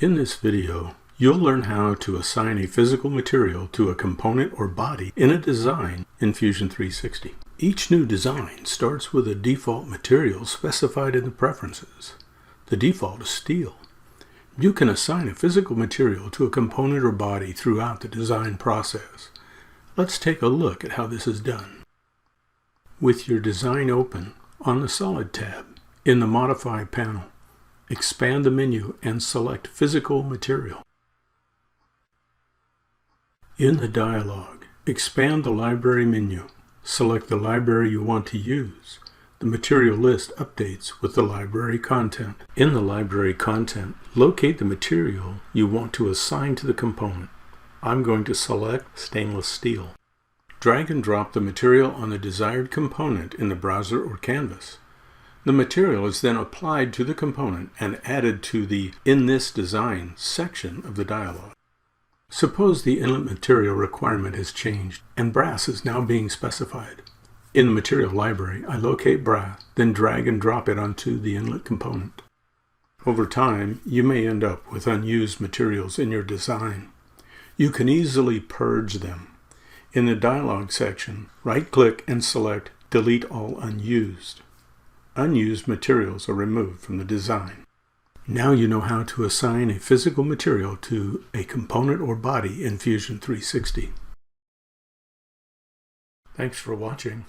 In this video, you'll learn how to assign a physical material to a component or body in a design in Fusion 360. Each new design starts with a default material specified in the preferences. The default is steel. You can assign a physical material to a component or body throughout the design process. Let's take a look at how this is done. With your design open, on the Solid tab, in the Modify panel, expand the menu and select Physical Material. In the dialog, expand the Library menu. Select the library you want to use. The material list updates with the library content. In the library content, locate the material you want to assign to the component. I'm going to select stainless steel. Drag and drop the material on the desired component in the browser or canvas. The material is then applied to the component and added to the In This Design section of the dialog. Suppose the inlet material requirement has changed and brass is now being specified. In the material library, I locate brass, then drag and drop it onto the inlet component. Over time, you may end up with unused materials in your design. You can easily purge them. In the dialog section, right-click and select Delete All Unused. Unused materials are removed from the design. Now you know how to assign a physical material to a component or body in Fusion 360. Thanks for watching.